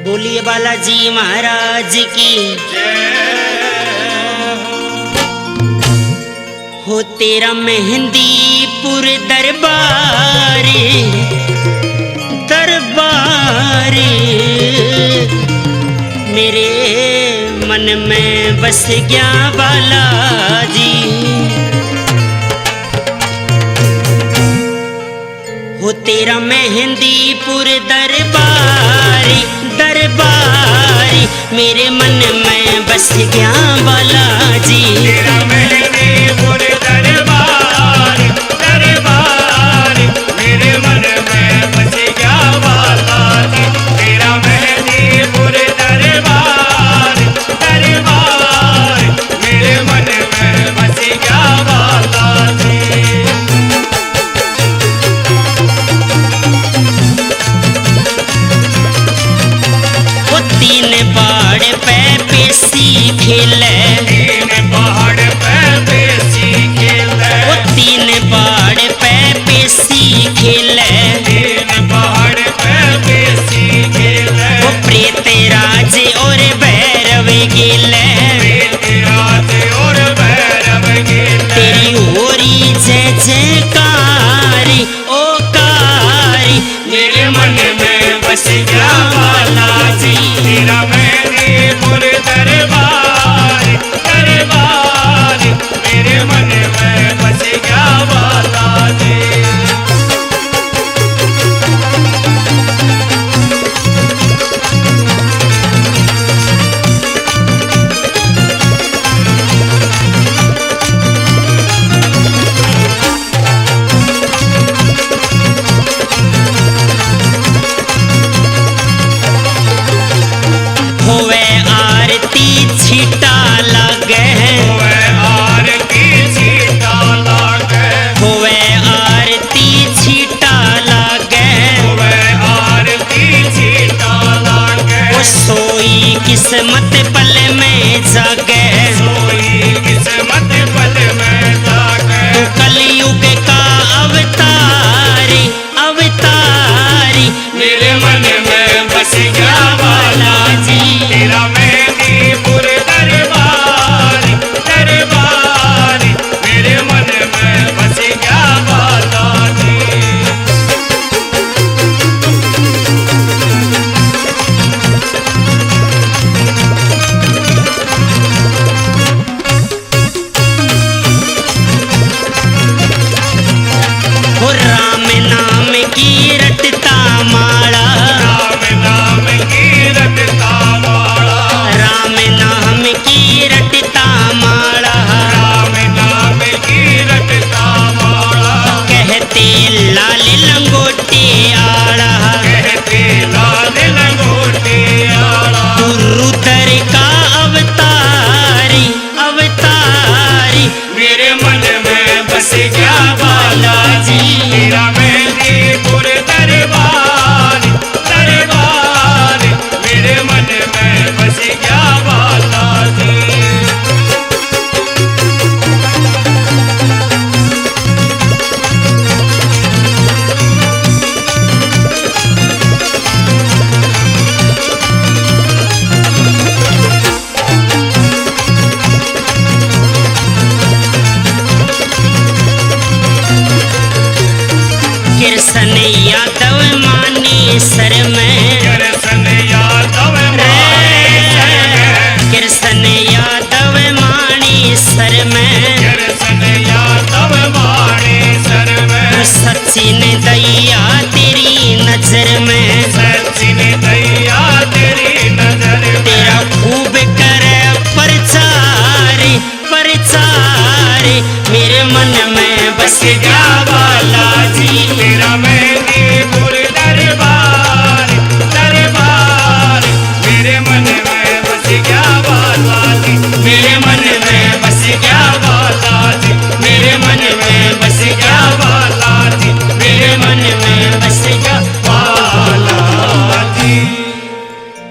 बोलिए बालाजी महाराज की हो। तेरा मेहंदीपुर दरबार दरबार मेरे मन में बस गया बालाजी हो। तेरा मेहंदीपुर दरबार दरबार मेरे मन में बस गया बालाजी। तेरा मेहंदीपुर दरबार दरबार मेरे मन में बस गया बालाजी। तेरा मेहंदीपुर दरबार दरबार मेरे मन में बस गया बालाजी। तीन पहाड़ पे पेशी खेले, तीन पहाड़ पे पेशी खेले, वो तीन पहाड़ पे पेशी खेले, तीन पहाड़ पे पेशी खेले, वो प्रेत राज और भैरव गेले, प्रेत राज और भैरव गेले। तेरी होरी जय जयकारी ओ कारी मेरे मन में बस गया बालाजी। तेरा मेहंदीपुर दरबार दरबार मेरे मन में बस गया बालाजी। होवे आरती छीटा लागे, होवे आरती छीटा लागे, होवे आरती छीटा लागे, होवे आरती छीटा लागे। वो सोई किस्मत पल में जागे, सोई किस्मत पल में जागे। तू कलयुग का अवतारी अवतारी मेरे मन में बस गया बालाजी। तेरा मेहंदीपुर दरबार दरबार मेरे मन में बस गया बालाजी। हो राम नाम की रटता माला, राम नाम की रटता माला, राम नाम की रटता माला, राम नाम की रटता माला। कहते लाल लंगोटे आड़ा, कहते लाल लंगोटे आला। तू रुद्र का अवतारी अवतारी मेरे मन में बस गया बालाजी। तेरा मेहंदीपुर दरबार दरबार मेरे मन में बस गया बालाजी। कृष्ण यादव मानी सर में, कृष्ण यादव माने सर में, कृष्ण यादव मानी सर में, कृष्ण यादव माने सर में। सचिन दैया तेरी नजर में, सचिन दैया तेरी नजर में। तेरा खूब करे प्रचार प्रचार मेरे मन में बस गया